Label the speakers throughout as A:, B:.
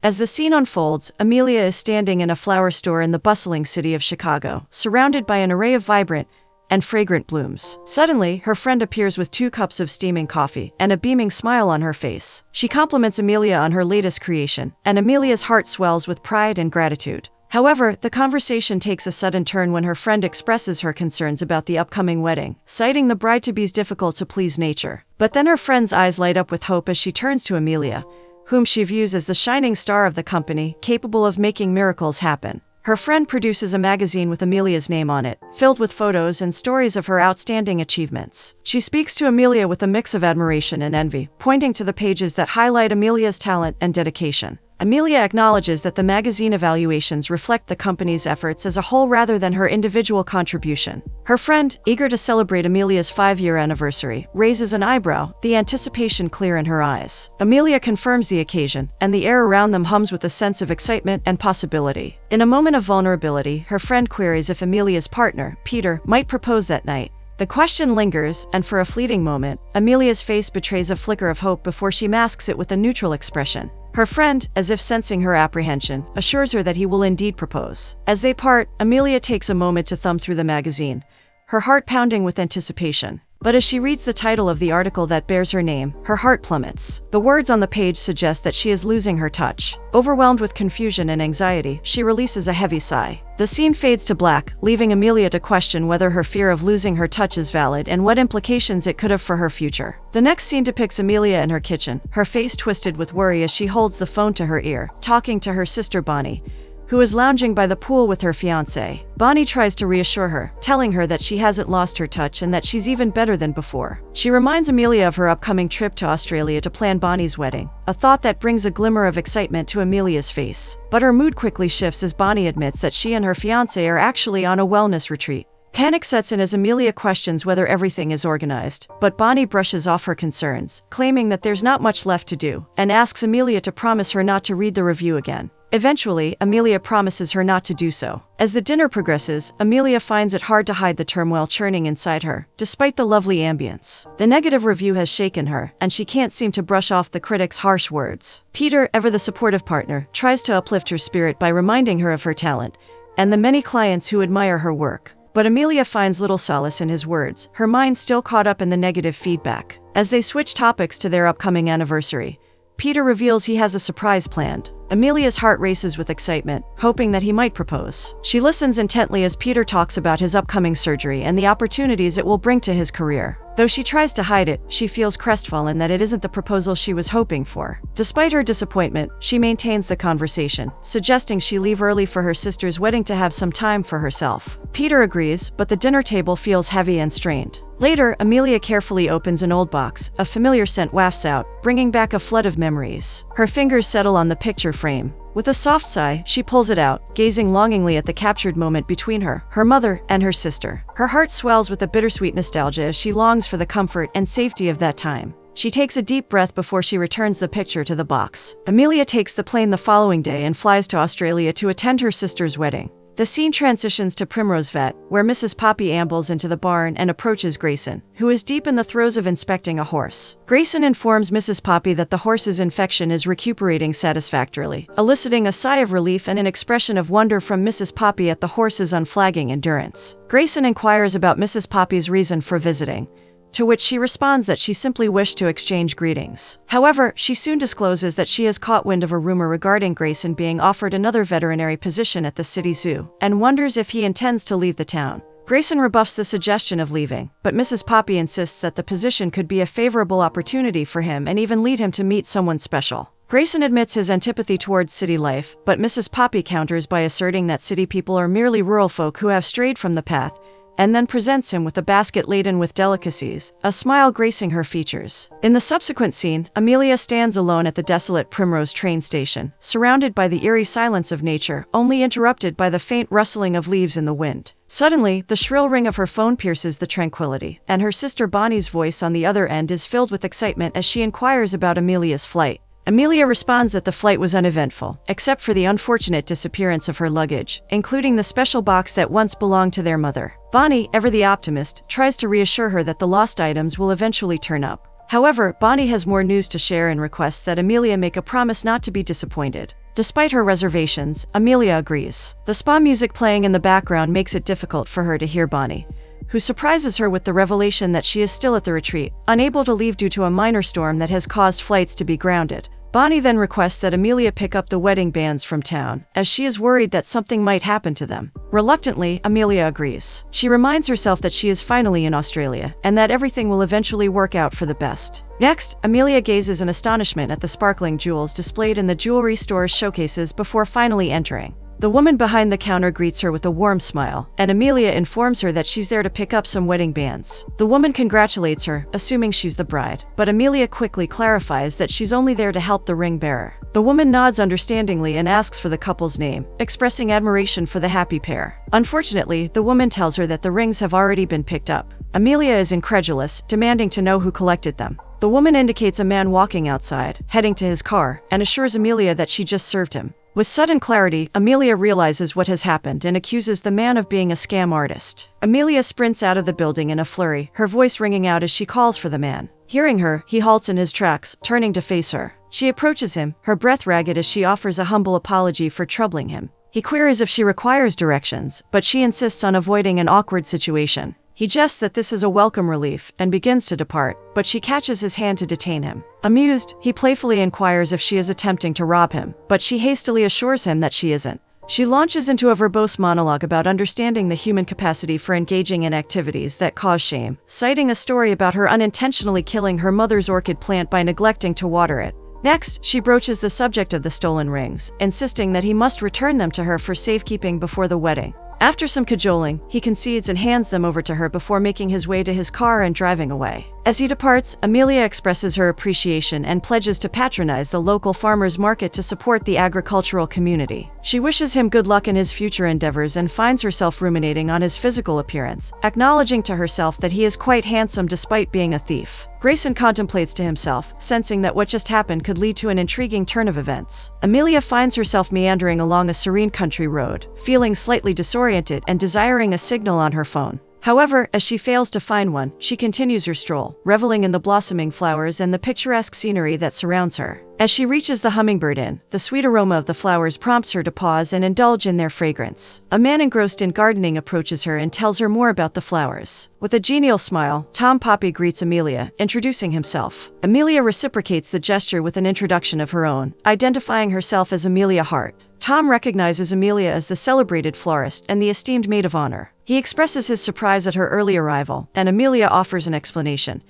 A: As the scene unfolds, Amelia is standing in a flower store in the bustling city of Chicago, surrounded by an array of vibrant and fragrant blooms. Suddenly, her friend appears with 2 cups of steaming coffee and a beaming smile on her face. She compliments Amelia on her latest creation, and Amelia's heart swells with pride and gratitude. However, the conversation takes a sudden turn when her friend expresses her concerns about the upcoming wedding, citing the bride-to-be's difficult-to-please nature. But then her friend's eyes light up with hope as she turns to Amelia, whom she views as the shining star of the company, capable of making miracles happen. Her friend produces a magazine with Amelia's name on it, filled with photos and stories of her outstanding achievements. She speaks to Amelia with a mix of admiration and envy, pointing to the pages that highlight Amelia's talent and dedication. Amelia acknowledges that the magazine evaluations reflect the company's efforts as a whole rather than her individual contribution. Her friend, eager to celebrate Amelia's 5-year anniversary, raises an eyebrow, the anticipation clear in her eyes. Amelia confirms the occasion, and the air around them hums with a sense of excitement and possibility. In a moment of vulnerability, her friend queries if Amelia's partner, Peter, might propose that night. The question lingers, and for a fleeting moment, Amelia's face betrays a flicker of hope before she masks it with a neutral expression. Her friend, as if sensing her apprehension, assures her that he will indeed propose. As they part, Amelia takes a moment to thumb through the magazine, her heart pounding with anticipation. But as she reads the title of the article that bears her name, her heart plummets. The words on the page suggest that she is losing her touch. Overwhelmed with confusion and anxiety, she releases a heavy sigh. The scene fades to black, leaving Amelia to question whether her fear of losing her touch is valid and what implications it could have for her future. The next scene depicts Amelia in her kitchen, her face twisted with worry as she holds the phone to her ear, talking to her sister Bonnie, who is lounging by the pool with her fiancé. Bonnie tries to reassure her, telling her that she hasn't lost her touch and that she's even better than before. She reminds Amelia of her upcoming trip to Australia to plan Bonnie's wedding, a thought that brings a glimmer of excitement to Amelia's face. But her mood quickly shifts as Bonnie admits that she and her fiancé are actually on a wellness retreat. Panic sets in as Amelia questions whether everything is organized, but Bonnie brushes off her concerns, claiming that there's not much left to do, and asks Amelia to promise her not to read the review again. Eventually, Amelia promises her not to do so. As the dinner progresses, Amelia finds it hard to hide the turmoil churning inside her, despite the lovely ambience. The negative review has shaken her, and she can't seem to brush off the critics' harsh words. Peter, ever the supportive partner, tries to uplift her spirit by reminding her of her talent and the many clients who admire her work. But Amelia finds little solace in his words, her mind still caught up in the negative feedback. As they switch topics to their upcoming anniversary, Peter reveals he has a surprise planned. Amelia's heart races with excitement, hoping that he might propose. She listens intently as Peter talks about his upcoming surgery and the opportunities it will bring to his career. Though she tries to hide it, she feels crestfallen that it isn't the proposal she was hoping for. Despite her disappointment, she maintains the conversation, suggesting she leave early for her sister's wedding to have some time for herself. Peter agrees, but the dinner table feels heavy and strained. Later, Amelia carefully opens an old box. A familiar scent wafts out, bringing back a flood of memories. Her fingers settle on the picture frame. With a soft sigh, she pulls it out, gazing longingly at the captured moment between her mother, and her sister. Her heart swells with a bittersweet nostalgia as she longs for the comfort and safety of that time. She takes a deep breath before she returns the picture to the box. Amelia takes the plane the following day and flies to Australia to attend her sister's wedding. The scene transitions to Primrose Vet, where Mrs. Poppy ambles into the barn and approaches Grayson, who is deep in the throes of inspecting a horse. Grayson informs Mrs. Poppy that the horse's infection is recuperating satisfactorily, eliciting a sigh of relief and an expression of wonder from Mrs. Poppy at the horse's unflagging endurance. Grayson inquires about Mrs. Poppy's reason for visiting, to which she responds that she simply wished to exchange greetings. However, she soon discloses that she has caught wind of a rumor regarding Grayson being offered another veterinary position at the city zoo, and wonders if he intends to leave the town. Grayson rebuffs the suggestion of leaving, but Mrs. Poppy insists that the position could be a favorable opportunity for him and even lead him to meet someone special. Grayson admits his antipathy towards city life, but Mrs. Poppy counters by asserting that city people are merely rural folk who have strayed from the path, and then presents him with a basket laden with delicacies, a smile gracing her features. In the subsequent scene, Amelia stands alone at the desolate Primrose train station, surrounded by the eerie silence of nature, only interrupted by the faint rustling of leaves in the wind. Suddenly, the shrill ring of her phone pierces the tranquility, and her sister Bonnie's voice on the other end is filled with excitement as she inquires about Amelia's flight. Amelia responds that the flight was uneventful, except for the unfortunate disappearance of her luggage, including the special box that once belonged to their mother. Bonnie, ever the optimist, tries to reassure her that the lost items will eventually turn up. However, Bonnie has more news to share and requests that Amelia make a promise not to be disappointed. Despite her reservations, Amelia agrees. The spa music playing in the background makes it difficult for her to hear Bonnie, who surprises her with the revelation that she is still at the retreat, unable to leave due to a minor storm that has caused flights to be grounded. Bonnie then requests that Amelia pick up the wedding bands from town, as she is worried that something might happen to them. Reluctantly, Amelia agrees. She reminds herself that she is finally in Australia, and that everything will eventually work out for the best. Next, Amelia gazes in astonishment at the sparkling jewels displayed in the jewelry store's showcases before finally entering. The woman behind the counter greets her with a warm smile, and Amelia informs her that she's there to pick up some wedding bands. The woman congratulates her, assuming she's the bride, but Amelia quickly clarifies that she's only there to help the ring bearer. The woman nods understandingly and asks for the couple's name, expressing admiration for the happy pair. Unfortunately, the woman tells her that the rings have already been picked up. Amelia is incredulous, demanding to know who collected them. The woman indicates a man walking outside, heading to his car, and assures Amelia that she just served him. With sudden clarity, Amelia realizes what has happened and accuses the man of being a scam artist. Amelia sprints out of the building in a flurry, her voice ringing out as she calls for the man. Hearing her, he halts in his tracks, turning to face her. She approaches him, her breath ragged as she offers a humble apology for troubling him. He queries if she requires directions, but she insists on avoiding an awkward situation. He jests that this is a welcome relief and begins to depart, but she catches his hand to detain him. Amused, he playfully inquires if she is attempting to rob him, but she hastily assures him that she isn't. She launches into a verbose monologue about understanding the human capacity for engaging in activities that cause shame, citing a story about her unintentionally killing her mother's orchid plant by neglecting to water it. Next, she broaches the subject of the stolen rings, insisting that he must return them to her for safekeeping before the wedding. After some cajoling, he concedes and hands them over to her before making his way to his car and driving away. As he departs, Amelia expresses her appreciation and pledges to patronize the local farmers market to support the agricultural community. She wishes him good luck in his future endeavors and finds herself ruminating on his physical appearance, acknowledging to herself that he is quite handsome despite being a thief. Grayson contemplates to himself, sensing that what just happened could lead to an intriguing turn of events. Amelia finds herself meandering along a serene country road, feeling slightly disoriented and desiring a signal on her phone. However, as she fails to find one, she continues her stroll, reveling in the blossoming flowers and the picturesque scenery that surrounds her. As she reaches the Hummingbird Inn, the sweet aroma of the flowers prompts her to pause and indulge in their fragrance. A man engrossed in gardening approaches her and tells her more about the flowers. With a genial smile, Tom Poppy greets Amelia, introducing himself. Amelia reciprocates the gesture with an introduction of her own, identifying herself as Amelia Hart. Tom recognizes Amelia as the celebrated florist and the esteemed maid of honor. He expresses his surprise at her early arrival, and Amelia offers an explanation,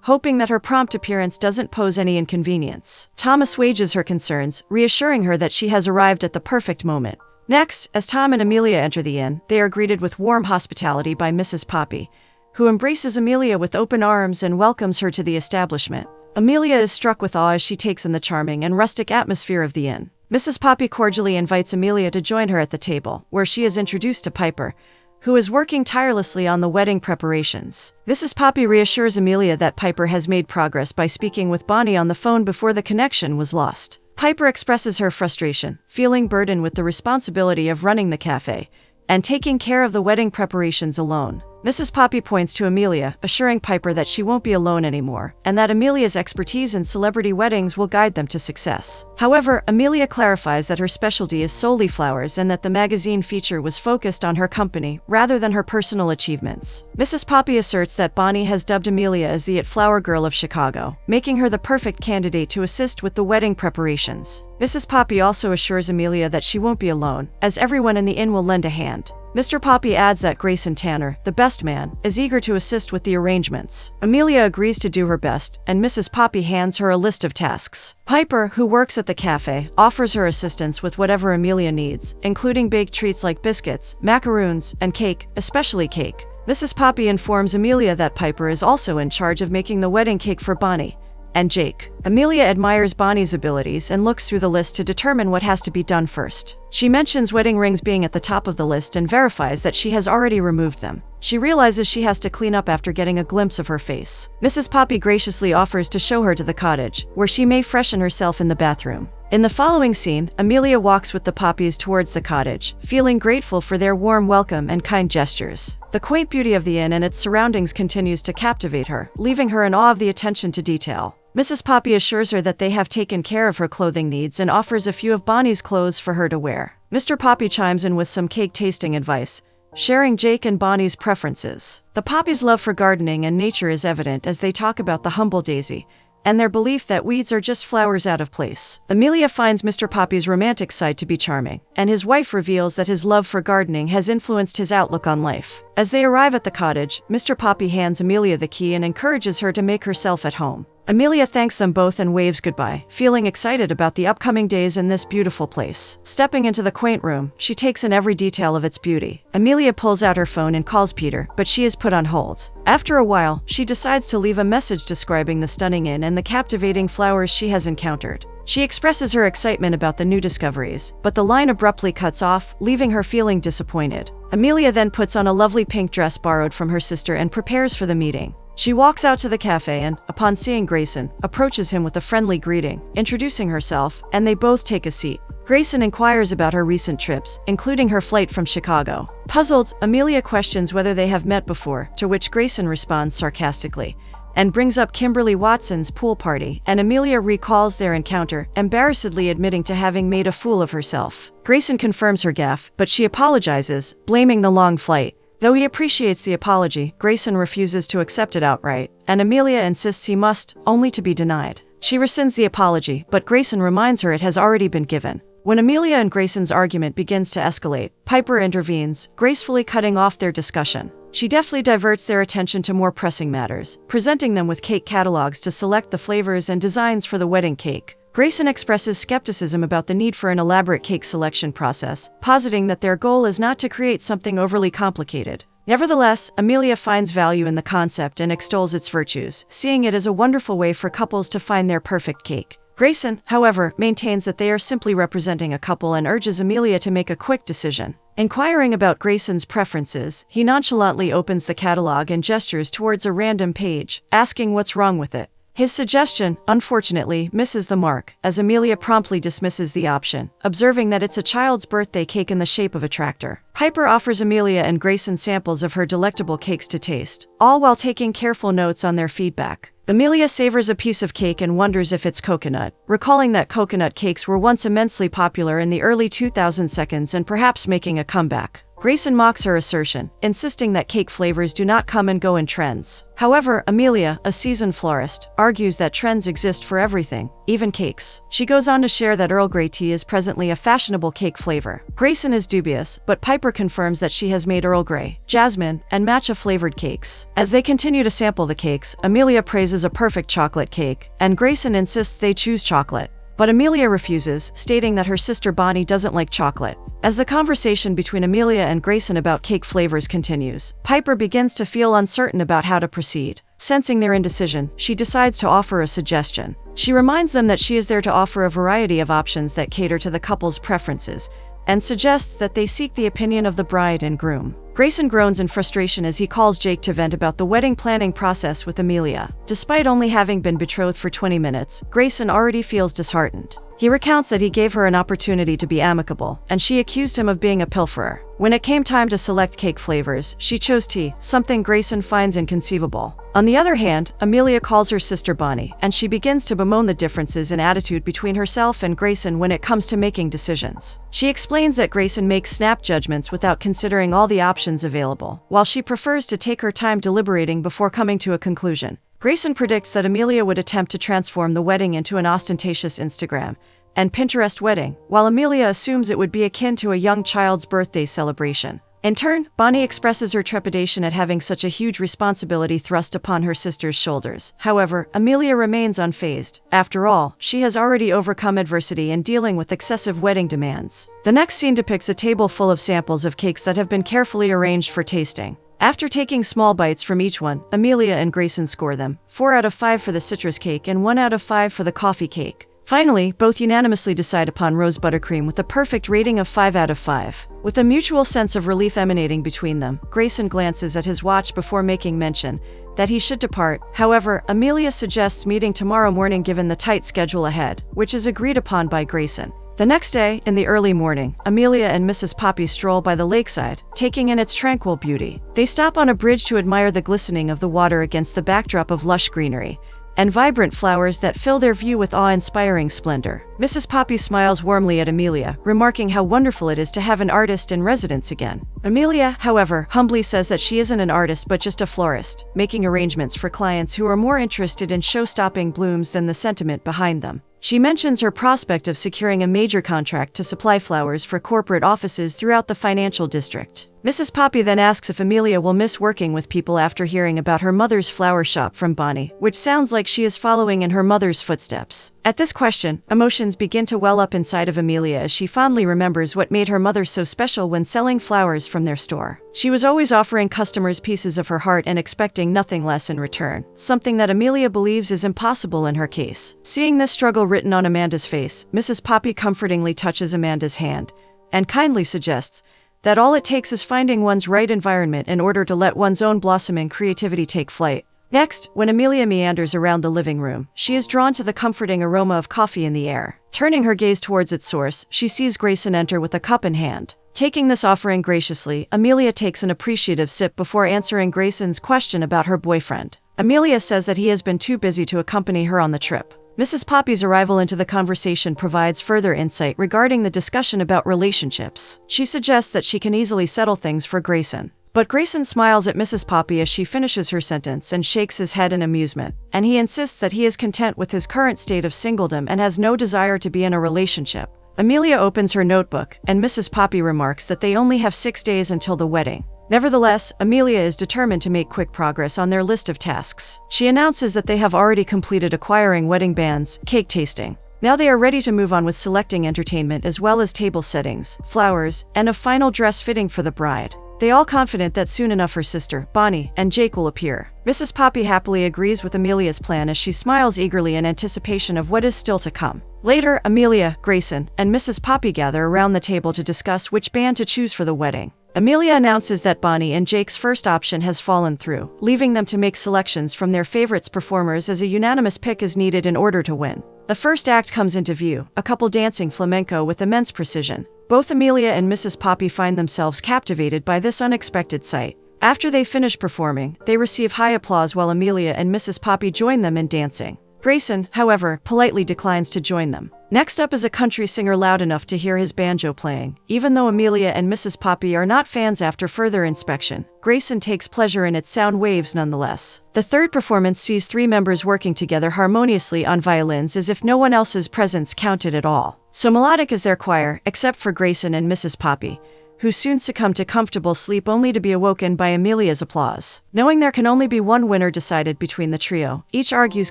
A: hoping that her prompt appearance doesn't pose any inconvenience. Tom assuages her concerns, reassuring her that she has arrived at the perfect moment. Next, as Tom and Amelia enter the inn, they are greeted with warm hospitality by Mrs. Poppy, who embraces Amelia with open arms and welcomes her to the establishment. Amelia is struck with awe as she takes in the charming and rustic atmosphere of the inn. Mrs. Poppy cordially invites Amelia to join her at the table, where she is introduced to Piper, who is working tirelessly on the wedding preparations. Mrs. Poppy reassures Amelia that Piper has made progress by speaking with Bonnie on the phone before the connection was lost. Piper expresses her frustration, feeling burdened with the responsibility of running the cafe and taking care of the wedding preparations alone. Mrs. Poppy points to Amelia, assuring Piper that she won't be alone anymore, and that Amelia's expertise in celebrity weddings will guide them to success. However, Amelia clarifies that her specialty is solely flowers and that the magazine feature was focused on her company rather than her personal achievements. Mrs. Poppy asserts that Bonnie has dubbed Amelia as the It Flower Girl of Chicago, making her the perfect candidate to assist with the wedding preparations. Mrs. Poppy also assures Amelia that she won't be alone, as everyone in the inn will lend a hand. Mr. Poppy adds that Grayson Tanner, the best man, is eager to assist with the arrangements. Amelia agrees to do her best, and Mrs. Poppy hands her a list of tasks. Piper, who works at the cafe, offers her assistance with whatever Amelia needs, including baked treats like biscuits, macaroons, and cake, especially cake. Mrs. Poppy informs Amelia that Piper is also in charge of making the wedding cake for Bonnie and Jake. Amelia admires Bonnie's abilities and looks through the list to determine what has to be done first. She mentions wedding rings being at the top of the list and verifies that she has already removed them. She realizes she has to clean up after getting a glimpse of her face. Mrs. Poppy graciously offers to show her to the cottage, where she may freshen herself in the bathroom. In the following scene, Amelia walks with the Poppys towards the cottage, feeling grateful for their warm welcome and kind gestures. The quaint beauty of the inn and its surroundings continues to captivate her, leaving her in awe of the attention to detail. Mrs. Poppy assures her that they have taken care of her clothing needs and offers a few of Bonnie's clothes for her to wear. Mr. Poppy chimes in with some cake tasting advice, sharing Jake and Bonnie's preferences. The Poppys' love for gardening and nature is evident as they talk about the humble daisy, and their belief that weeds are just flowers out of place. Amelia finds Mr. Poppy's romantic side to be charming, and his wife reveals that his love for gardening has influenced his outlook on life. As they arrive at the cottage, Mr. Poppy hands Amelia the key and encourages her to make herself at home. Amelia thanks them both and waves goodbye, feeling excited about the upcoming days in this beautiful place. Stepping into the quaint room, she takes in every detail of its beauty. Amelia pulls out her phone and calls Peter, but she is put on hold. After a while, she decides to leave a message describing the stunning inn and the captivating flowers she has encountered. She expresses her excitement about the new discoveries, but the line abruptly cuts off, leaving her feeling disappointed. Amelia then puts on a lovely pink dress borrowed from her sister and prepares for the meeting. She walks out to the cafe and, upon seeing Grayson, approaches him with a friendly greeting, introducing herself, and they both take a seat. Grayson inquires about her recent trips, including her flight from Chicago. Puzzled, Amelia questions whether they have met before, to which Grayson responds sarcastically, and brings up Kimberly Watson's pool party, and Amelia recalls their encounter, embarrassedly admitting to having made a fool of herself. Grayson confirms her gaffe, but she apologizes, blaming the long flight. Though he appreciates the apology, Grayson refuses to accept it outright, and Amelia insists he must, only to be denied. She rescinds the apology, but Grayson reminds her it has already been given. When Amelia and Grayson's argument begins to escalate, Piper intervenes, gracefully cutting off their discussion. She deftly diverts their attention to more pressing matters, presenting them with cake catalogs to select the flavors and designs for the wedding cake. Grayson expresses skepticism about the need for an elaborate cake selection process, positing that their goal is not to create something overly complicated. Nevertheless, Amelia finds value in the concept and extols its virtues, seeing it as a wonderful way for couples to find their perfect cake. Grayson, however, maintains that they are simply representing a couple and urges Amelia to make a quick decision. Inquiring about Grayson's preferences, he nonchalantly opens the catalog and gestures towards a random page, asking what's wrong with it. His suggestion, unfortunately, misses the mark, as Amelia promptly dismisses the option, observing that it's a child's birthday cake in the shape of a tractor. Piper offers Amelia and Grayson samples of her delectable cakes to taste, all while taking careful notes on their feedback. Amelia savors a piece of cake and wonders if it's coconut, recalling that coconut cakes were once immensely popular in the early 2000s and perhaps making a comeback. Grayson mocks her assertion, insisting that cake flavors do not come and go in trends. However, Amelia, a seasoned florist, argues that trends exist for everything, even cakes. She goes on to share that Earl Grey tea is presently a fashionable cake flavor. Grayson is dubious, but Piper confirms that she has made Earl Grey, jasmine, and matcha-flavored cakes. As they continue to sample the cakes, Amelia praises a perfect chocolate cake, and Grayson insists they choose chocolate. But Amelia refuses, stating that her sister Bonnie doesn't like chocolate. As the conversation between Amelia and Grayson about cake flavors continues, Piper begins to feel uncertain about how to proceed. Sensing their indecision, she decides to offer a suggestion. She reminds them that she is there to offer a variety of options that cater to the couple's preferences, and suggests that they seek the opinion of the bride and groom. Grayson groans in frustration as he calls Jake to vent about the wedding planning process with Amelia. Despite only having been betrothed for 20 minutes, Grayson already feels disheartened. He recounts that he gave her an opportunity to be amicable, and she accused him of being a pilferer. When it came time to select cake flavors, she chose tea, something Grayson finds inconceivable. On the other hand, Amelia calls her sister Bonnie, and she begins to bemoan the differences in attitude between herself and Grayson when it comes to making decisions. She explains that Grayson makes snap judgments without considering all the options available, while she prefers to take her time deliberating before coming to a conclusion. Grayson predicts that Amelia would attempt to transform the wedding into an ostentatious Instagram and Pinterest wedding, while Amelia assumes it would be akin to a young child's birthday celebration. In turn, Bonnie expresses her trepidation at having such a huge responsibility thrust upon her sister's shoulders. However, Amelia remains unfazed. After all, she has already overcome adversity in dealing with excessive wedding demands. The next scene depicts a table full of samples of cakes that have been carefully arranged for tasting. After taking small bites from each one, Amelia and Grayson score them, 4 out of 5 for the citrus cake and 1 out of 5 for the coffee cake. Finally, both unanimously decide upon rose buttercream with a perfect rating of 5 out of 5. With a mutual sense of relief emanating between them, Grayson glances at his watch before making mention that he should depart. However, Amelia suggests meeting tomorrow morning given the tight schedule ahead, which is agreed upon by Grayson. The next day, in the early morning, Amelia and Mrs. Poppy stroll by the lakeside, taking in its tranquil beauty. They stop on a bridge to admire the glistening of the water against the backdrop of lush greenery, and vibrant flowers that fill their view with awe-inspiring splendor. Mrs. Poppy smiles warmly at Amelia, remarking how wonderful it is to have an artist in residence again. Amelia, however, humbly says that she isn't an artist but just a florist, making arrangements for clients who are more interested in show-stopping blooms than the sentiment behind them. She mentions her prospect of securing a major contract to supply flowers for corporate offices throughout the financial district. Mrs. Poppy then asks if Amelia will miss working with people after hearing about her mother's flower shop from Bonnie, which sounds like she is following in her mother's footsteps. At this question, emotions begin to well up inside of Amelia as she fondly remembers what made her mother so special when selling flowers from their store. She was always offering customers pieces of her heart and expecting nothing less in return, something that Amelia believes is impossible in her case. Seeing this struggle written on Amanda's face, Mrs. Poppy comfortingly touches Amanda's hand and kindly suggests that all it takes is finding one's right environment in order to let one's own blossoming creativity take flight. Next, when Amelia meanders around the living room, she is drawn to the comforting aroma of coffee in the air. Turning her gaze towards its source, she sees Grayson enter with a cup in hand. Taking this offering graciously, Amelia takes an appreciative sip before answering Grayson's question about her boyfriend. Amelia says that he has been too busy to accompany her on the trip. Mrs. Poppy's arrival into the conversation provides further insight regarding the discussion about relationships. She suggests that she can easily settle things for Grayson. But Grayson smiles at Mrs. Poppy as she finishes her sentence and shakes his head in amusement, and he insists that he is content with his current state of singledom and has no desire to be in a relationship. Amelia opens her notebook, and Mrs. Poppy remarks that they only have 6 days until the wedding. Nevertheless, Amelia is determined to make quick progress on their list of tasks. She announces that they have already completed acquiring wedding bands, cake tasting. Now they are ready to move on with selecting entertainment as well as table settings, flowers, and a final dress fitting for the bride. They all confident that soon enough her sister, Bonnie, and Jake will appear. Mrs. Poppy happily agrees with Amelia's plan as she smiles eagerly in anticipation of what is still to come. Later, Amelia, Grayson, and Mrs. Poppy gather around the table to discuss which band to choose for the wedding. Amelia announces that Bonnie and Jake's first option has fallen through, leaving them to make selections from their favorites performers as a unanimous pick is needed in order to win. The first act comes into view, a couple dancing flamenco with immense precision. Both Amelia and Mrs. Poppy find themselves captivated by this unexpected sight. After they finish performing, they receive high applause while Amelia and Mrs. Poppy join them in dancing. Grayson, however, politely declines to join them. Next up is a country singer loud enough to hear his banjo playing. Even though Amelia and Mrs. Poppy are not fans after further inspection, Grayson takes pleasure in its sound waves nonetheless. The third performance sees 3 members working together harmoniously on violins as if no one else's presence counted at all. So melodic is their choir, except for Grayson and Mrs. Poppy, who soon succumb to comfortable sleep only to be awoken by Amelia's applause. Knowing there can only be one winner decided between the trio, each argues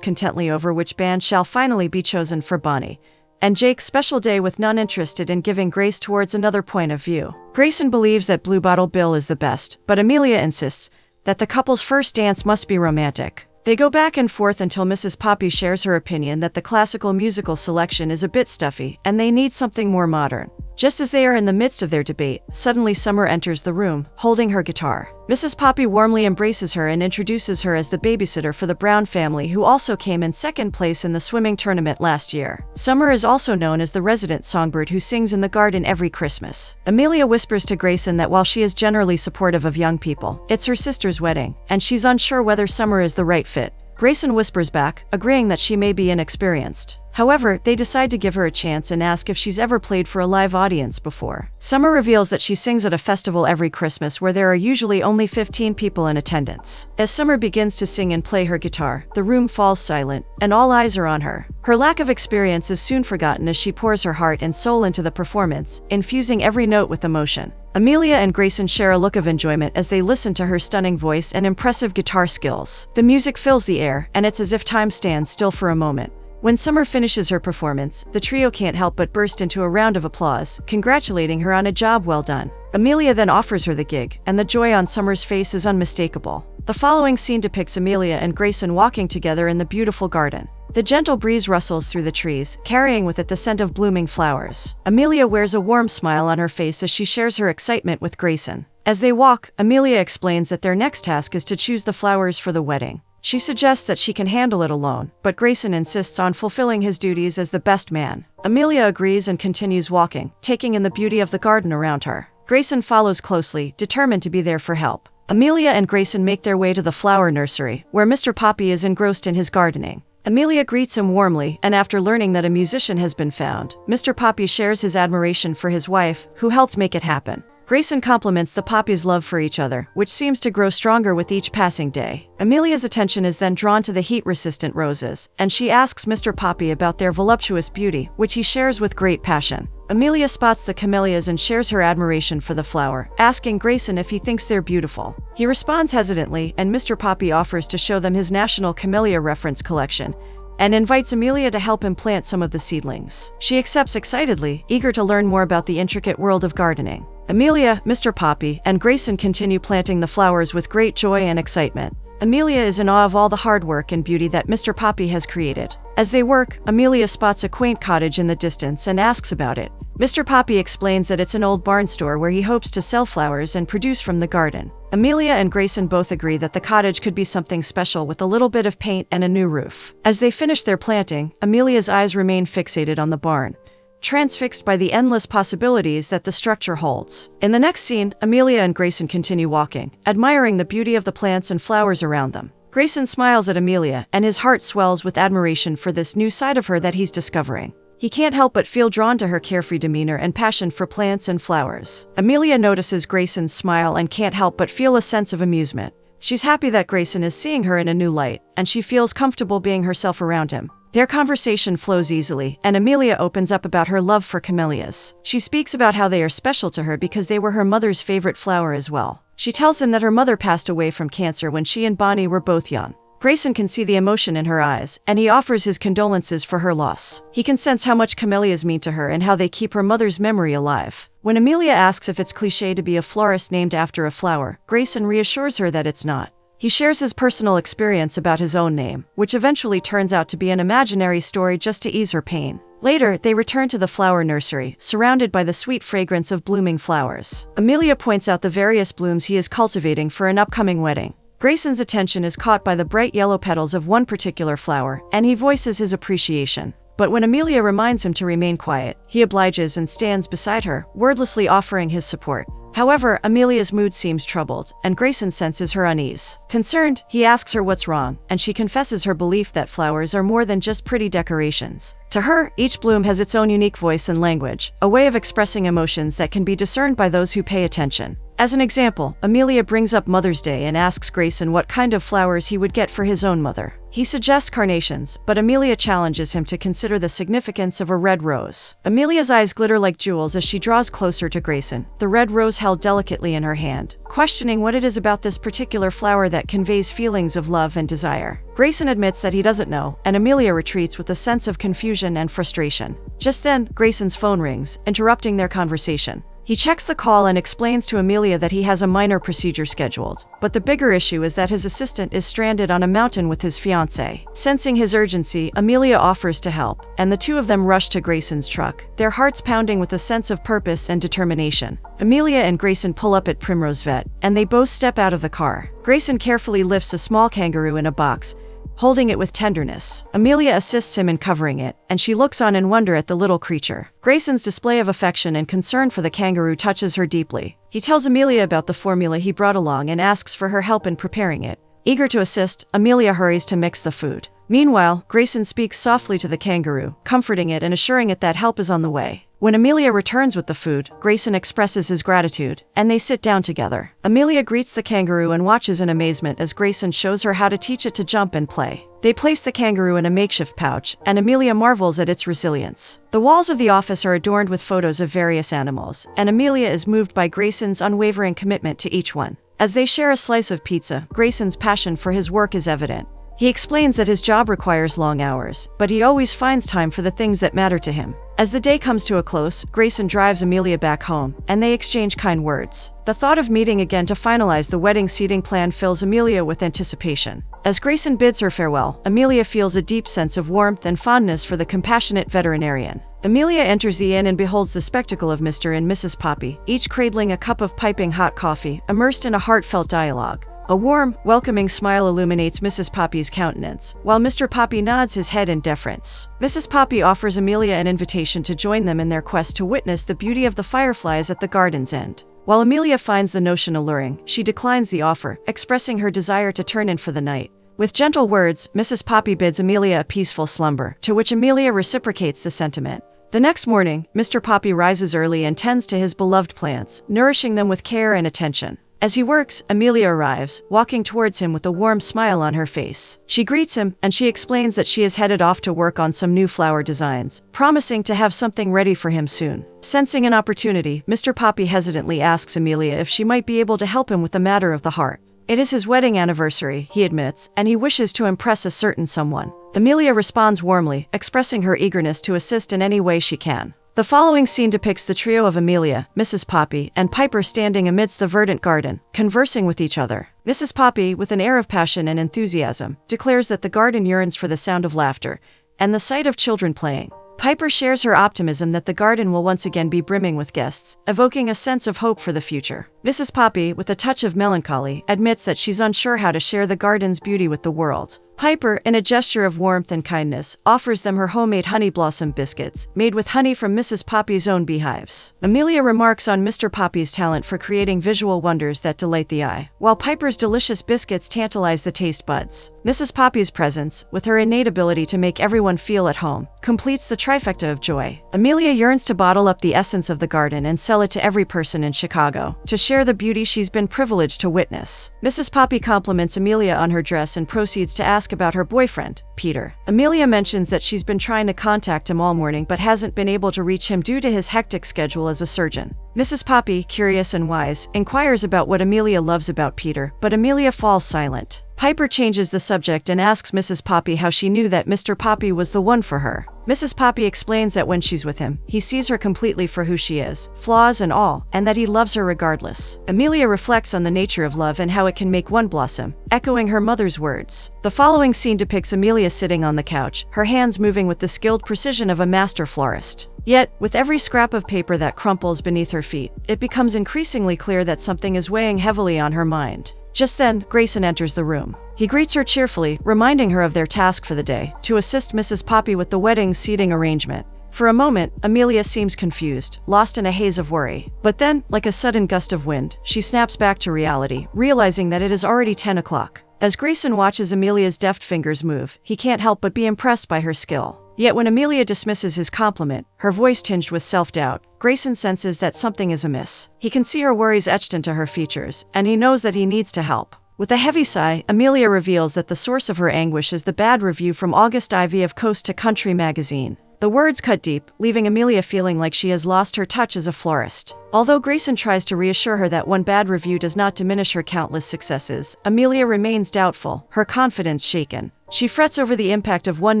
A: contently over which band shall finally be chosen for Bonnie and Jake's special day, with none interested in giving grace towards another point of view. Grayson believes that Blue Bottle Bill is the best, but Amelia insists that the couple's first dance must be romantic. They go back and forth until Mrs. Poppy shares her opinion that the classical musical selection is a bit stuffy and they need something more modern. Just as they are in the midst of their debate, suddenly Summer enters the room, holding her guitar. Mrs. Poppy warmly embraces her and introduces her as the babysitter for the Brown family, who also came in second place in the swimming tournament last year. Summer is also known as the resident songbird who sings in the garden every Christmas. Amelia whispers to Grayson that while she is generally supportive of young people, it's her sister's wedding, and she's unsure whether Summer is the right fit. Grayson whispers back, agreeing that she may be inexperienced. However, they decide to give her a chance and ask if she's ever played for a live audience before. Summer reveals that she sings at a festival every Christmas where there are usually only 15 people in attendance. As Summer begins to sing and play her guitar, the room falls silent, and all eyes are on her. Her lack of experience is soon forgotten as she pours her heart and soul into the performance, infusing every note with emotion. Amelia and Grayson share a look of enjoyment as they listen to her stunning voice and impressive guitar skills. The music fills the air, and it's as if time stands still for a moment. When Summer finishes her performance, the trio can't help but burst into a round of applause, congratulating her on a job well done. Amelia then offers her the gig, and the joy on Summer's face is unmistakable. The following scene depicts Amelia and Grayson walking together in the beautiful garden. The gentle breeze rustles through the trees, carrying with it the scent of blooming flowers. Amelia wears a warm smile on her face as she shares her excitement with Grayson. As they walk, Amelia explains that their next task is to choose the flowers for the wedding. She suggests that she can handle it alone, but Grayson insists on fulfilling his duties as the best man. Amelia agrees and continues walking, taking in the beauty of the garden around her. Grayson follows closely, determined to be there for help. Amelia and Grayson make their way to the flower nursery, where Mr. Poppy is engrossed in his gardening. Amelia greets him warmly, and after learning that a musician has been found, Mr. Poppy shares his admiration for his wife, who helped make it happen. Grayson compliments the Poppys' love for each other, which seems to grow stronger with each passing day. Amelia's attention is then drawn to the heat-resistant roses, and she asks Mr. Poppy about their voluptuous beauty, which he shares with great passion. Amelia spots the camellias and shares her admiration for the flower, asking Grayson if he thinks they're beautiful. He responds hesitantly, and Mr. Poppy offers to show them his National Camellia Reference collection, and invites Amelia to help him plant some of the seedlings. She accepts excitedly, eager to learn more about the intricate world of gardening. Amelia, Mr. Poppy, and Grayson continue planting the flowers with great joy and excitement. Amelia is in awe of all the hard work and beauty that Mr. Poppy has created. As they work, Amelia spots a quaint cottage in the distance and asks about it. Mr. Poppy explains that it's an old barn store where he hopes to sell flowers and produce from the garden. Amelia and Grayson both agree that the cottage could be something special with a little bit of paint and a new roof. As they finish their planting, Amelia's eyes remain fixated on the barn, transfixed by the endless possibilities that the structure holds. In the next scene, Amelia and Grayson continue walking, admiring the beauty of the plants and flowers around them. Grayson smiles at Amelia, and his heart swells with admiration for this new side of her that he's discovering. He can't help but feel drawn to her carefree demeanor and passion for plants and flowers. Amelia notices Grayson's smile and can't help but feel a sense of amusement. She's happy that Grayson is seeing her in a new light, and she feels comfortable being herself around him. Their conversation flows easily, and Amelia opens up about her love for camellias. She speaks about how they are special to her because they were her mother's favorite flower as well. She tells him that her mother passed away from cancer when she and Bonnie were both young. Grayson can see the emotion in her eyes, and he offers his condolences for her loss. He can sense how much camellias mean to her and how they keep her mother's memory alive. When Amelia asks if it's cliché to be a florist named after a flower, Grayson reassures her that it's not. He shares his personal experience about his own name, which eventually turns out to be an imaginary story just to ease her pain. Later, they return to the flower nursery, surrounded by the sweet fragrance of blooming flowers. Amelia points out the various blooms he is cultivating for an upcoming wedding. Grayson's attention is caught by the bright yellow petals of one particular flower, and he voices his appreciation. But when Amelia reminds him to remain quiet, he obliges and stands beside her, wordlessly offering his support. However, Amelia's mood seems troubled, and Grayson senses her unease. Concerned, he asks her what's wrong, and she confesses her belief that flowers are more than just pretty decorations. To her, each bloom has its own unique voice and language, a way of expressing emotions that can be discerned by those who pay attention. As an example, Amelia brings up Mother's Day and asks Grayson what kind of flowers he would get for his own mother. He suggests carnations, but Amelia challenges him to consider the significance of a red rose. Amelia's eyes glitter like jewels as she draws closer to Grayson, the red rose held delicately in her hand, questioning what it is about this particular flower that conveys feelings of love and desire. Grayson admits that he doesn't know, and Amelia retreats with a sense of confusion and frustration. Just then, Grayson's phone rings, interrupting their conversation. He checks the call and explains to Amelia that he has a minor procedure scheduled. But the bigger issue is that his assistant is stranded on a mountain with his fiancée. Sensing his urgency, Amelia offers to help, and the two of them rush to Grayson's truck, their hearts pounding with a sense of purpose and determination. Amelia and Grayson pull up at Primrose Vet, and they both step out of the car. Grayson carefully lifts a small kangaroo in a box, holding it with tenderness. Amelia assists him in covering it, and she looks on in wonder at the little creature. Grayson's display of affection and concern for the kangaroo touches her deeply. He tells Amelia about the formula he brought along and asks for her help in preparing it. Eager to assist, Amelia hurries to mix the food. Meanwhile, Grayson speaks softly to the kangaroo, comforting it and assuring it that help is on the way. When Amelia returns with the food, Grayson expresses his gratitude, and they sit down together. Amelia greets the kangaroo and watches in amazement as Grayson shows her how to teach it to jump and play. They place the kangaroo in a makeshift pouch, and Amelia marvels at its resilience. The walls of the office are adorned with photos of various animals, and Amelia is moved by Grayson's unwavering commitment to each one. As they share a slice of pizza, Grayson's passion for his work is evident. He explains that his job requires long hours, but he always finds time for the things that matter to him. As the day comes to a close, Grayson drives Amelia back home, and they exchange kind words. The thought of meeting again to finalize the wedding seating plan fills Amelia with anticipation. As Grayson bids her farewell, Amelia feels a deep sense of warmth and fondness for the compassionate veterinarian. Amelia enters the inn and beholds the spectacle of Mr. and Mrs. Poppy, each cradling a cup of piping hot coffee, immersed in a heartfelt dialogue. A warm, welcoming smile illuminates Mrs. Poppy's countenance, while Mr. Poppy nods his head in deference. Mrs. Poppy offers Amelia an invitation to join them in their quest to witness the beauty of the fireflies at the garden's end. While Amelia finds the notion alluring, she declines the offer, expressing her desire to turn in for the night. With gentle words, Mrs. Poppy bids Amelia a peaceful slumber, to which Amelia reciprocates the sentiment. The next morning, Mr. Poppy rises early and tends to his beloved plants, nourishing them with care and attention. As he works, Amelia arrives, walking towards him with a warm smile on her face. She greets him, and she explains that she is headed off to work on some new flower designs, promising to have something ready for him soon. Sensing an opportunity, Mr. Poppy hesitantly asks Amelia if she might be able to help him with the matter of the heart. It is his wedding anniversary, he admits, and he wishes to impress a certain someone. Amelia responds warmly, expressing her eagerness to assist in any way she can. The following scene depicts the trio of Amelia, Mrs. Poppy, and Piper standing amidst the verdant garden, conversing with each other. Mrs. Poppy, with an air of passion and enthusiasm, declares that the garden yearns for the sound of laughter and the sight of children playing. Piper shares her optimism that the garden will once again be brimming with guests, evoking a sense of hope for the future. Mrs. Poppy, with a touch of melancholy, admits that she's unsure how to share the garden's beauty with the world. Piper, in a gesture of warmth and kindness, offers them her homemade honey blossom biscuits, made with honey from Mrs. Poppy's own beehives. Amelia remarks on Mr. Poppy's talent for creating visual wonders that delight the eye, while Piper's delicious biscuits tantalize the taste buds. Mrs. Poppy's presence, with her innate ability to make everyone feel at home, completes the trifecta of joy. Amelia yearns to bottle up the essence of the garden and sell it to every person in Chicago, to share the beauty she's been privileged to witness. Mrs. Poppy compliments Amelia on her dress and proceeds to ask about her boyfriend, Peter. Amelia mentions that she's been trying to contact him all morning but hasn't been able to reach him due to his hectic schedule as a surgeon. Mrs. Poppy, curious and wise, inquires about what Amelia loves about Peter, but Amelia falls silent. Piper changes the subject and asks Mrs. Poppy how she knew that Mr. Poppy was the one for her. Mrs. Poppy explains that when she's with him, he sees her completely for who she is, flaws and all, and that he loves her regardless. Amelia reflects on the nature of love and how it can make one blossom, echoing her mother's words. The following scene depicts Amelia sitting on the couch, her hands moving with the skilled precision of a master florist. Yet, with every scrap of paper that crumples beneath her feet, it becomes increasingly clear that something is weighing heavily on her mind. Just then, Grayson enters the room. He greets her cheerfully, reminding her of their task for the day, to assist Mrs. Poppy with the wedding seating arrangement. For a moment, Amelia seems confused, lost in a haze of worry. But then, like a sudden gust of wind, she snaps back to reality, realizing that it is already 10 o'clock. As Grayson watches Amelia's deft fingers move, he can't help but be impressed by her skill. Yet when Amelia dismisses his compliment, her voice tinged with self-doubt, Grayson senses that something is amiss. He can see her worries etched into her features, and he knows that he needs to help. With a heavy sigh, Amelia reveals that the source of her anguish is the bad review from August Ivy of Coast to Country magazine. The words cut deep, leaving Amelia feeling like she has lost her touch as a florist. Although Grayson tries to reassure her that one bad review does not diminish her countless successes, Amelia remains doubtful, her confidence shaken. She frets over the impact of one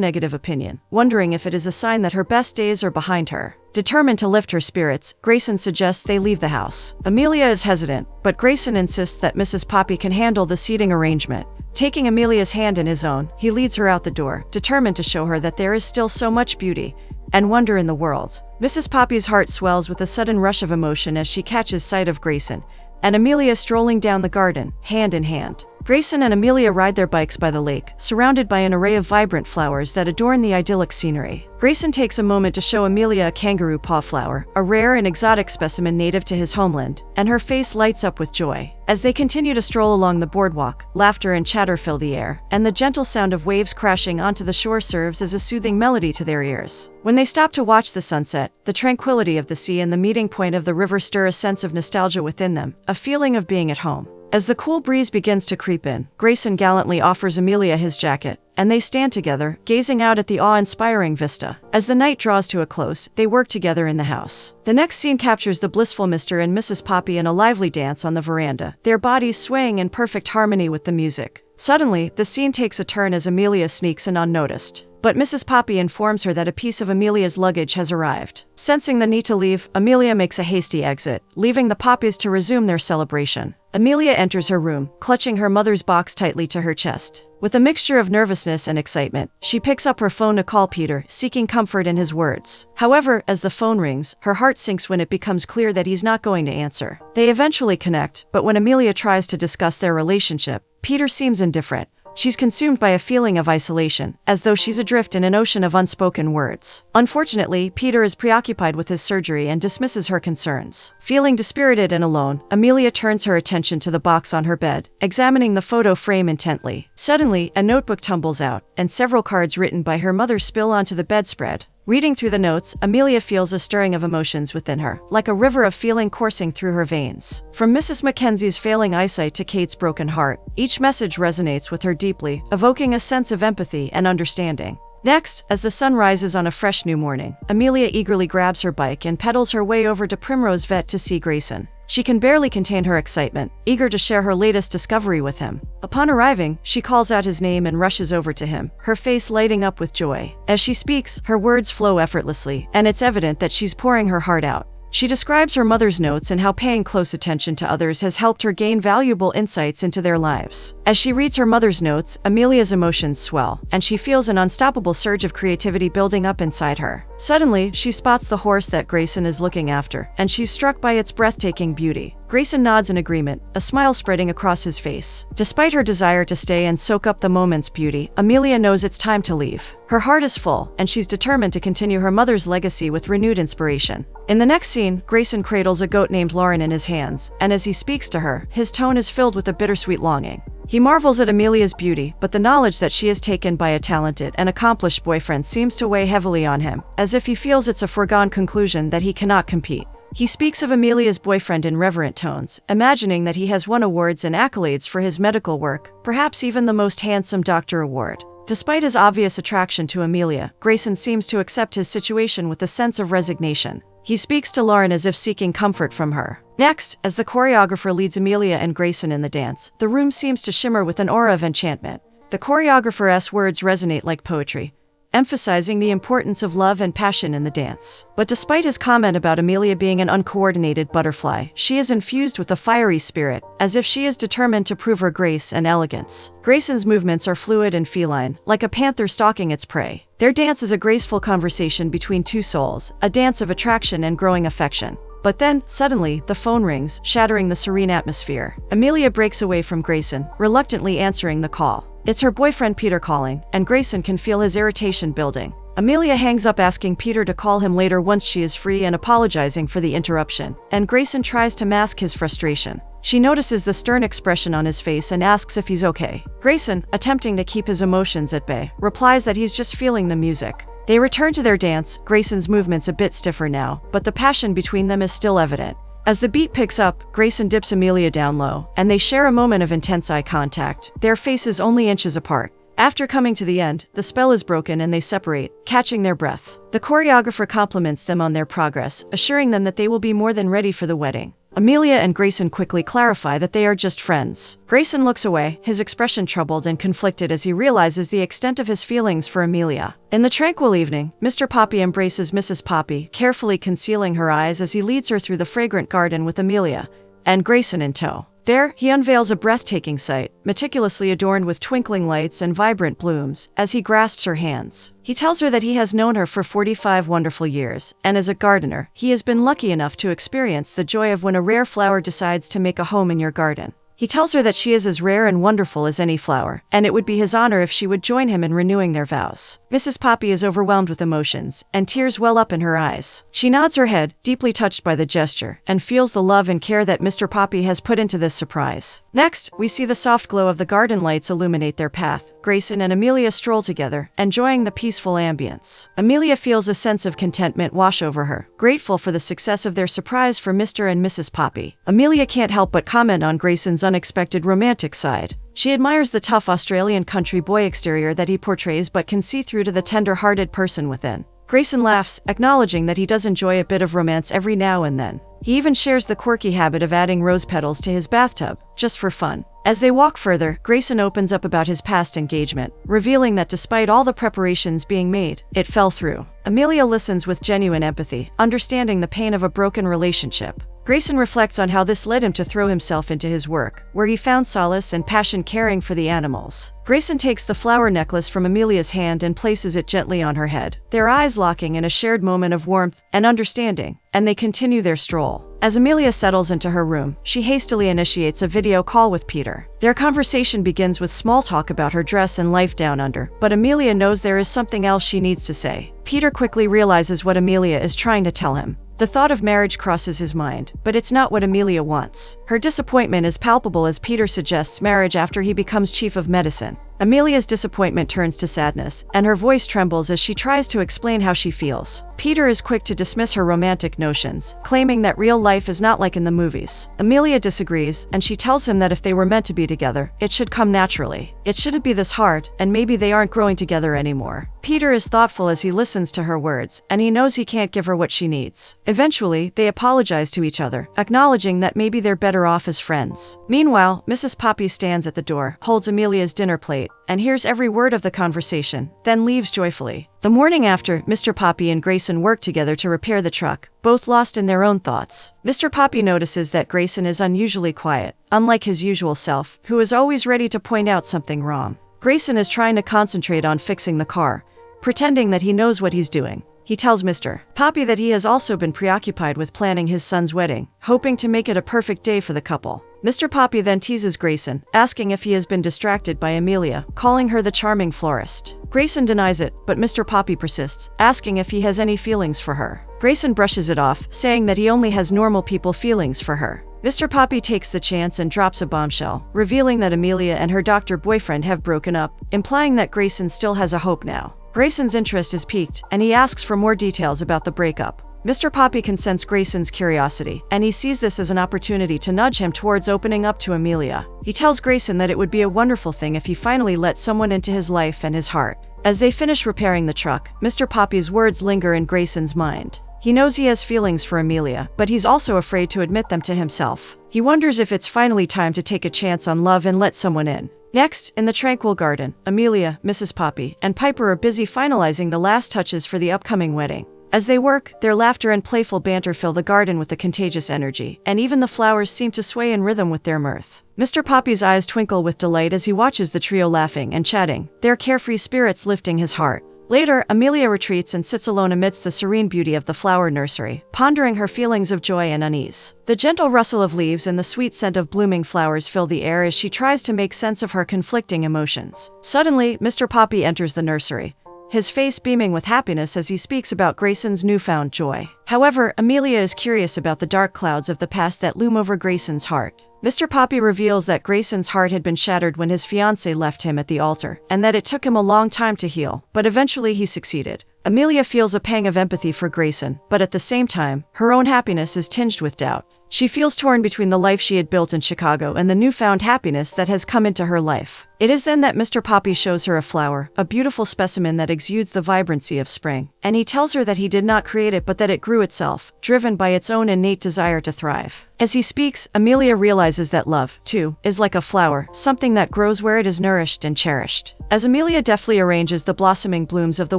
A: negative opinion, wondering if it is a sign that her best days are behind her. Determined to lift her spirits, Grayson suggests they leave the house. Amelia is hesitant, but Grayson insists that Mrs. Poppy can handle the seating arrangement. Taking Amelia's hand in his own, he leads her out the door, determined to show her that there is still so much beauty and wonder in the world. Mrs. Poppy's heart swells with a sudden rush of emotion as she catches sight of Grayson and Amelia strolling down the garden, hand in hand. Grayson and Amelia ride their bikes by the lake, surrounded by an array of vibrant flowers that adorn the idyllic scenery. Grayson takes a moment to show Amelia a kangaroo paw flower, a rare and exotic specimen native to his homeland, and her face lights up with joy. As they continue to stroll along the boardwalk, laughter and chatter fill the air, and the gentle sound of waves crashing onto the shore serves as a soothing melody to their ears. When they stop to watch the sunset, the tranquility of the sea and the meeting point of the river stir a sense of nostalgia within them, a feeling of being at home. As the cool breeze begins to creep in, Grayson gallantly offers Amelia his jacket, and they stand together, gazing out at the awe-inspiring vista. As the night draws to a close, they work together in the house. The next scene captures the blissful Mr. and Mrs. Poppy in a lively dance on the veranda, their bodies swaying in perfect harmony with the music. Suddenly, the scene takes a turn as Amelia sneaks in unnoticed. But Mrs. Poppy informs her that a piece of Amelia's luggage has arrived. Sensing the need to leave, Amelia makes a hasty exit, leaving the Poppys to resume their celebration. Amelia enters her room, clutching her mother's box tightly to her chest. With a mixture of nervousness and excitement, she picks up her phone to call Peter, seeking comfort in his words. However, as the phone rings, her heart sinks when it becomes clear that he's not going to answer. They eventually connect, but when Amelia tries to discuss their relationship, Peter seems indifferent, She's consumed by a feeling of isolation, as though she's adrift in an ocean of unspoken words. Unfortunately, Peter is preoccupied with his surgery and dismisses her concerns. Feeling dispirited and alone, Amelia turns her attention to the box on her bed, examining the photo frame intently. Suddenly, a notebook tumbles out, and several cards written by her mother spill onto the bedspread. Reading through the notes, Amelia feels a stirring of emotions within her, like a river of feeling coursing through her veins. From Mrs. Mackenzie's failing eyesight to Kate's broken heart, each message resonates with her deeply, evoking a sense of empathy and understanding. Next, as the sun rises on a fresh new morning, Amelia eagerly grabs her bike and pedals her way over to Primrose Vet to see Grayson. She can barely contain her excitement, eager to share her latest discovery with him. Upon arriving, she calls out his name and rushes over to him, her face lighting up with joy. As she speaks, her words flow effortlessly, and it's evident that she's pouring her heart out. She describes her mother's notes and how paying close attention to others has helped her gain valuable insights into their lives. As she reads her mother's notes, Amelia's emotions swell, and she feels an unstoppable surge of creativity building up inside her. Suddenly, she spots the horse that Grayson is looking after, and she's struck by its breathtaking beauty. Grayson nods in agreement, a smile spreading across his face. Despite her desire to stay and soak up the moment's beauty, Amelia knows it's time to leave. Her heart is full, and she's determined to continue her mother's legacy with renewed inspiration. In the next scene, Grayson cradles a goat named Lauren in his hands, and as he speaks to her, his tone is filled with a bittersweet longing. He marvels at Amelia's beauty, but the knowledge that she is taken by a talented and accomplished boyfriend seems to weigh heavily on him, as if he feels it's a foregone conclusion that he cannot compete. He speaks of Amelia's boyfriend in reverent tones, imagining that he has won awards and accolades for his medical work, perhaps even the most handsome doctor award. Despite his obvious attraction to Amelia, Grayson seems to accept his situation with a sense of resignation. He speaks to Lauren as if seeking comfort from her. Next, as the choreographer leads Amelia and Grayson in the dance, the room seems to shimmer with an aura of enchantment. The choreographer's words resonate like poetry, emphasizing the importance of love and passion in the dance. But despite his comment about Amelia being an uncoordinated butterfly, she is infused with a fiery spirit, as if she is determined to prove her grace and elegance. Grayson's movements are fluid and feline, like a panther stalking its prey. Their dance is a graceful conversation between two souls, a dance of attraction and growing affection. But then, suddenly, the phone rings, shattering the serene atmosphere. Amelia breaks away from Grayson, reluctantly answering the call. It's her boyfriend Peter calling, and Grayson can feel his irritation building. Amelia hangs up, asking Peter to call him later once she is free and apologizing for the interruption, and Grayson tries to mask his frustration. She notices the stern expression on his face and asks if he's okay. Grayson, attempting to keep his emotions at bay, replies that he's just feeling the music. They return to their dance, Grayson's movements a bit stiffer now, but the passion between them is still evident. As the beat picks up, Grayson dips Amelia down low, and they share a moment of intense eye contact, their faces only inches apart. After coming to the end, the spell is broken and they separate, catching their breath. The choreographer compliments them on their progress, assuring them that they will be more than ready for the wedding. Amelia and Grayson quickly clarify that they are just friends. Grayson looks away, his expression troubled and conflicted as he realizes the extent of his feelings for Amelia. In the tranquil evening, Mr. Poppy embraces Mrs. Poppy, carefully concealing her eyes as he leads her through the fragrant garden with Amelia and Grayson in tow. There, he unveils a breathtaking sight, meticulously adorned with twinkling lights and vibrant blooms, as he grasps her hands. He tells her that he has known her for 45 wonderful years, and as a gardener, he has been lucky enough to experience the joy of when a rare flower decides to make a home in your garden. He tells her that she is as rare and wonderful as any flower, and it would be his honor if she would join him in renewing their vows. Mrs. Poppy is overwhelmed with emotions, and tears well up in her eyes. She nods her head, deeply touched by the gesture, and feels the love and care that Mr. Poppy has put into this surprise. Next, we see the soft glow of the garden lights illuminate their path. Grayson and Amelia stroll together, enjoying the peaceful ambience. Amelia feels a sense of contentment wash over her, grateful for the success of their surprise for Mr. and Mrs. Poppy. Amelia can't help but comment on Grayson's unexpected romantic side. She admires the tough Australian country boy exterior that he portrays but can see through to the tender-hearted person within. Grayson laughs, acknowledging that he does enjoy a bit of romance every now and then. He even shares the quirky habit of adding rose petals to his bathtub, just for fun. As they walk further, Grayson opens up about his past engagement, revealing that despite all the preparations being made, it fell through. Amelia listens with genuine empathy, understanding the pain of a broken relationship. Grayson reflects on how this led him to throw himself into his work, where he found solace and passion caring for the animals. Grayson takes the flower necklace from Amelia's hand and places it gently on her head, their eyes locking in a shared moment of warmth and understanding, and they continue their stroll. As Amelia settles into her room, she hastily initiates a video call with Peter. Their conversation begins with small talk about her dress and life down under, but Amelia knows there is something else she needs to say. Peter quickly realizes what Amelia is trying to tell him. The thought of marriage crosses his mind, but it's not what Amelia wants. Her disappointment is palpable as Peter suggests marriage after he becomes chief of medicine. Amelia's disappointment turns to sadness, and her voice trembles as she tries to explain how she feels. Peter is quick to dismiss her romantic notions, claiming that real life is not like in the movies. Amelia disagrees, and she tells him that if they were meant to be together, it should come naturally. It shouldn't be this hard, and maybe they aren't growing together anymore. Peter is thoughtful as he listens to her words, and he knows he can't give her what she needs. Eventually, they apologize to each other, acknowledging that maybe they're better off as friends. Meanwhile, Mrs. Poppy stands at the door, holds Amelia's dinner plate, and hears every word of the conversation, then leaves joyfully. The morning after, Mr. Poppy and Grayson work together to repair the truck, both lost in their own thoughts. Mr. Poppy notices that Grayson is unusually quiet, unlike his usual self, who is always ready to point out something wrong. Grayson is trying to concentrate on fixing the car, pretending that he knows what he's doing. He tells Mr. Poppy that he has also been preoccupied with planning his son's wedding, hoping to make it a perfect day for the couple. Mr. Poppy then teases Grayson, asking if he has been distracted by Amelia, calling her the charming florist. Grayson denies it, but Mr. Poppy persists, asking if he has any feelings for her. Grayson brushes it off, saying that he only has normal people feelings for her. Mr. Poppy takes the chance and drops a bombshell, revealing that Amelia and her doctor boyfriend have broken up, implying that Grayson still has a hope now. Grayson's interest is piqued, and he asks for more details about the breakup. Mr. Poppy can sense Grayson's curiosity, and he sees this as an opportunity to nudge him towards opening up to Amelia. He tells Grayson that it would be a wonderful thing if he finally let someone into his life and his heart. As they finish repairing the truck, Mr. Poppy's words linger in Grayson's mind. He knows he has feelings for Amelia, but he's also afraid to admit them to himself. He wonders if it's finally time to take a chance on love and let someone in. Next, in the tranquil garden, Amelia, Mrs. Poppy, and Piper are busy finalizing the last touches for the upcoming wedding. As they work, their laughter and playful banter fill the garden with a contagious energy, and even the flowers seem to sway in rhythm with their mirth. Mr. Poppy's eyes twinkle with delight as he watches the trio laughing and chatting, their carefree spirits lifting his heart. Later, Amelia retreats and sits alone amidst the serene beauty of the flower nursery, pondering her feelings of joy and unease. The gentle rustle of leaves and the sweet scent of blooming flowers fill the air as she tries to make sense of her conflicting emotions. Suddenly, Mr. Poppy enters the nursery, his face beaming with happiness as he speaks about Grayson's newfound joy. However, Amelia is curious about the dark clouds of the past that loom over Grayson's heart. Mr. Poppy reveals that Grayson's heart had been shattered when his fiancée left him at the altar, and that it took him a long time to heal, but eventually he succeeded. Amelia feels a pang of empathy for Grayson, but at the same time, her own happiness is tinged with doubt. She feels torn between the life she had built in Chicago and the newfound happiness that has come into her life. It is then that Mr. Poppy shows her a flower, a beautiful specimen that exudes the vibrancy of spring, and he tells her that he did not create it but that it grew itself, driven by its own innate desire to thrive. As he speaks, Amelia realizes that love, too, is like a flower, something that grows where it is nourished and cherished. As Amelia deftly arranges the blossoming blooms of the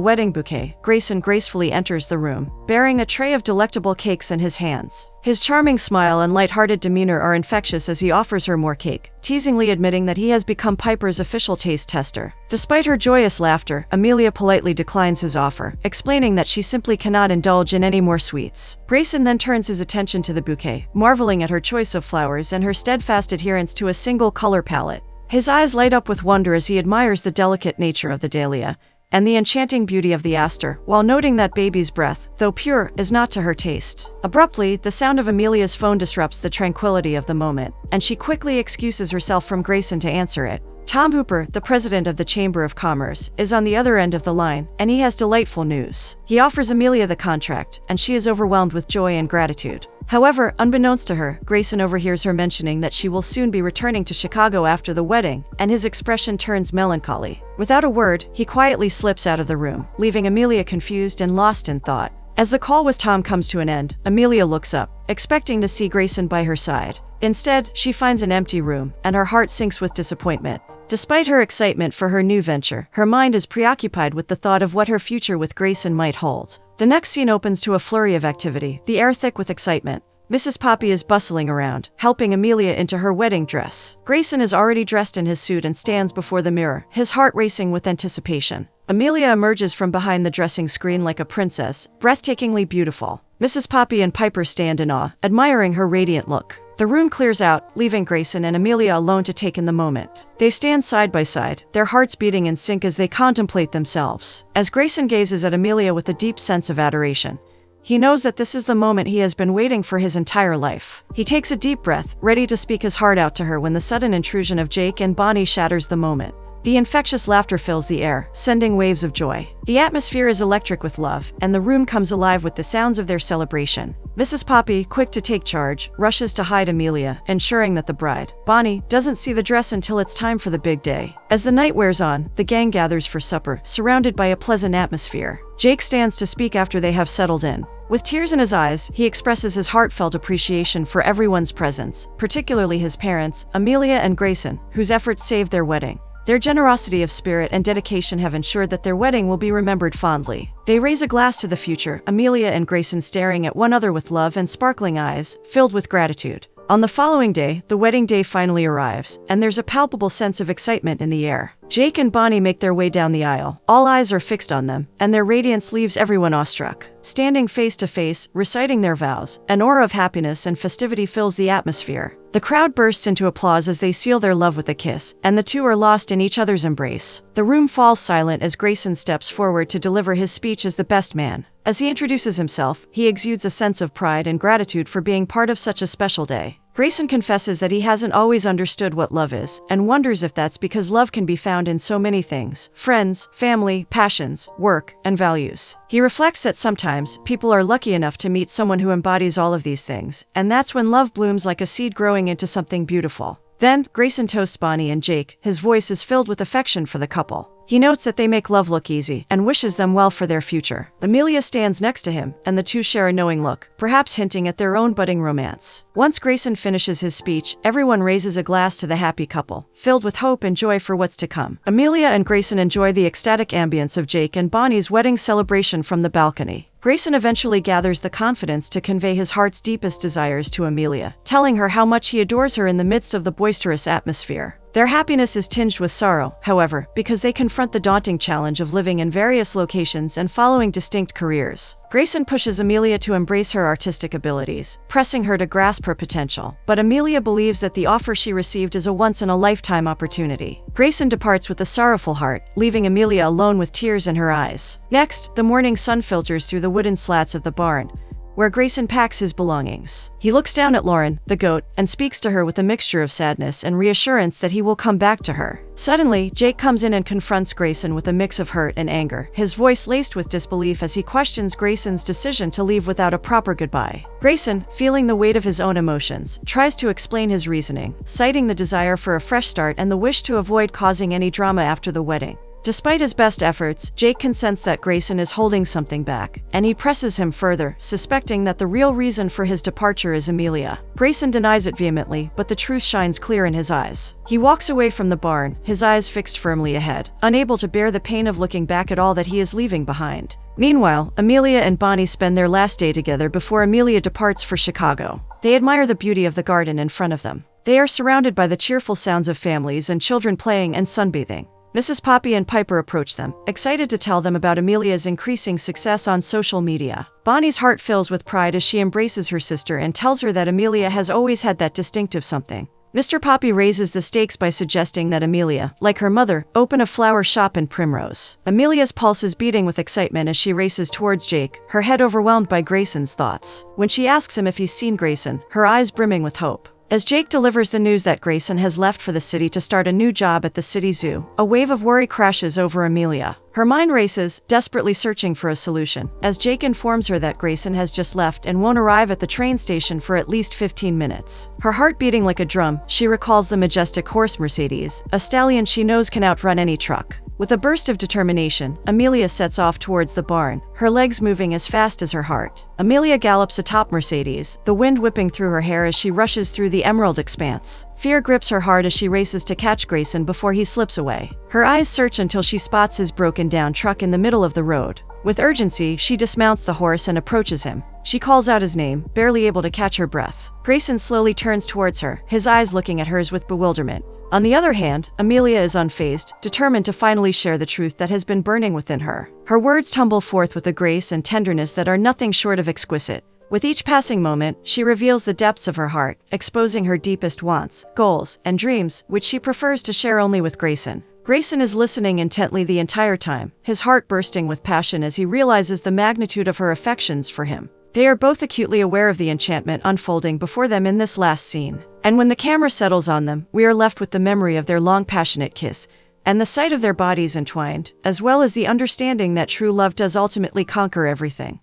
A: wedding bouquet, Grayson gracefully enters the room, bearing a tray of delectable cakes in his hands. His charming smile and light-hearted demeanor are infectious as he offers her more cake, teasingly admitting that he has become Piper's official taste tester. Despite her joyous laughter, Amelia politely declines his offer, explaining that she simply cannot indulge in any more sweets. Grayson then turns his attention to the bouquet, marveling at her choice of flowers and her steadfast adherence to a single color palette. His eyes light up with wonder as he admires the delicate nature of the dahlia and the enchanting beauty of the aster, while noting that baby's breath, though pure, is not to her taste. Abruptly, the sound of Amelia's phone disrupts the tranquility of the moment, and she quickly excuses herself from Grayson to answer it. Tom Hooper, the president of the Chamber of Commerce, is on the other end of the line, and he has delightful news. He offers Amelia the contract, and she is overwhelmed with joy and gratitude. However, unbeknownst to her, Grayson overhears her mentioning that she will soon be returning to Chicago after the wedding, and his expression turns melancholy. Without a word, he quietly slips out of the room, leaving Amelia confused and lost in thought. As the call with Tom comes to an end, Amelia looks up, expecting to see Grayson by her side. Instead, she finds an empty room, and her heart sinks with disappointment. Despite her excitement for her new venture, her mind is preoccupied with the thought of what her future with Grayson might hold. The next scene opens to a flurry of activity, the air thick with excitement. Mrs. Poppy is bustling around, helping Amelia into her wedding dress. Grayson is already dressed in his suit and stands before the mirror, his heart racing with anticipation. Amelia emerges from behind the dressing screen like a princess, breathtakingly beautiful. Mrs. Poppy and Piper stand in awe, admiring her radiant look. The room clears out, leaving Grayson and Amelia alone to take in the moment. They stand side by side, their hearts beating in sync as they contemplate themselves. As Grayson gazes at Amelia with a deep sense of adoration, he knows that this is the moment he has been waiting for his entire life. He takes a deep breath, ready to speak his heart out to her when the sudden intrusion of Jake and Bonnie shatters the moment. The infectious laughter fills the air, sending waves of joy. The atmosphere is electric with love, and the room comes alive with the sounds of their celebration. Mrs. Poppy, quick to take charge, rushes to hide Amelia, ensuring that the bride, Bonnie, doesn't see the dress until it's time for the big day. As the night wears on, the gang gathers for supper, surrounded by a pleasant atmosphere. Jake stands to speak after they have settled in. With tears in his eyes, he expresses his heartfelt appreciation for everyone's presence, particularly his parents, Amelia and Grayson, whose efforts saved their wedding. Their generosity of spirit and dedication have ensured that their wedding will be remembered fondly. They raise a glass to the future, Amelia and Grayson staring at one another with love and sparkling eyes, filled with gratitude. On the following day, the wedding day finally arrives, and there's a palpable sense of excitement in the air. Jake and Bonnie make their way down the aisle. All eyes are fixed on them, and their radiance leaves everyone awestruck. Standing face to face, reciting their vows, an aura of happiness and festivity fills the atmosphere. The crowd bursts into applause as they seal their love with a kiss, and the two are lost in each other's embrace. The room falls silent as Grayson steps forward to deliver his speech as the best man. As he introduces himself, he exudes a sense of pride and gratitude for being part of such a special day. Grayson confesses that he hasn't always understood what love is, and wonders if that's because love can be found in so many things: friends, family, passions, work, and values. He reflects that sometimes people are lucky enough to meet someone who embodies all of these things, and that's when love blooms like a seed growing into something beautiful. Then, Grayson toasts Bonnie and Jake. His voice is filled with affection for the couple. He notes that they make love look easy, and wishes them well for their future. Amelia stands next to him, and the two share a knowing look, perhaps hinting at their own budding romance. Once Grayson finishes his speech, everyone raises a glass to the happy couple, filled with hope and joy for what's to come. Amelia and Grayson enjoy the ecstatic ambience of Jake and Bonnie's wedding celebration from the balcony. Grayson eventually gathers the confidence to convey his heart's deepest desires to Amelia, telling her how much he adores her in the midst of the boisterous atmosphere. Their happiness is tinged with sorrow, however, because they confront the daunting challenge of living in various locations and following distinct careers. Grayson pushes Amelia to embrace her artistic abilities, pressing her to grasp her potential. But Amelia believes that the offer she received is a once-in-a-lifetime opportunity. Grayson departs with a sorrowful heart, leaving Amelia alone with tears in her eyes. Next, the morning sun filters through the wooden slats of the barn, where Grayson packs his belongings. He looks down at Lauren, the goat, and speaks to her with a mixture of sadness and reassurance that he will come back to her. Suddenly, Jake comes in and confronts Grayson with a mix of hurt and anger, his voice laced with disbelief as he questions Grayson's decision to leave without a proper goodbye. Grayson, feeling the weight of his own emotions, tries to explain his reasoning, citing the desire for a fresh start and the wish to avoid causing any drama after the wedding. Despite his best efforts, Jake can sense that Grayson is holding something back, and he presses him further, suspecting that the real reason for his departure is Amelia. Grayson denies it vehemently, but the truth shines clear in his eyes. He walks away from the barn, his eyes fixed firmly ahead, unable to bear the pain of looking back at all that he is leaving behind. Meanwhile, Amelia and Bonnie spend their last day together before Amelia departs for Chicago. They admire the beauty of the garden in front of them. They are surrounded by the cheerful sounds of families and children playing and sunbathing. Mrs. Poppy and Piper approach them, excited to tell them about Amelia's increasing success on social media. Bonnie's heart fills with pride as she embraces her sister and tells her that Amelia has always had that distinctive something. Mr. Poppy raises the stakes by suggesting that Amelia, like her mother, open a flower shop in Primrose. Amelia's pulse is beating with excitement as she races towards Jake, her head overwhelmed by Grayson's thoughts. When she asks him if he's seen Grayson, her eyes brimming with hope. As Jake delivers the news that Grayson has left for the city to start a new job at the city zoo, a wave of worry crashes over Amelia. Her mind races, desperately searching for a solution, as Jake informs her that Grayson has just left and won't arrive at the train station for at least 15 minutes. Her heart beating like a drum, she recalls the majestic horse Mercedes, a stallion she knows can outrun any truck. With a burst of determination, Amelia sets off towards the barn, her legs moving as fast as her heart. Amelia gallops atop Mercedes, the wind whipping through her hair as she rushes through the emerald expanse. Fear grips her heart as she races to catch Grayson before he slips away. Her eyes search until she spots his broken-down truck in the middle of the road. With urgency, she dismounts the horse and approaches him. She calls out his name, barely able to catch her breath. Grayson slowly turns towards her, his eyes looking at hers with bewilderment. On the other hand, Amelia is unfazed, determined to finally share the truth that has been burning within her. Her words tumble forth with a grace and tenderness that are nothing short of exquisite. With each passing moment, she reveals the depths of her heart, exposing her deepest wants, goals, and dreams, which she prefers to share only with Grayson. Grayson is listening intently the entire time, his heart bursting with passion as he realizes the magnitude of her affections for him. They are both acutely aware of the enchantment unfolding before them in this last scene. And when the camera settles on them, we are left with the memory of their long passionate kiss, and the sight of their bodies entwined, as well as the understanding that true love does ultimately conquer everything.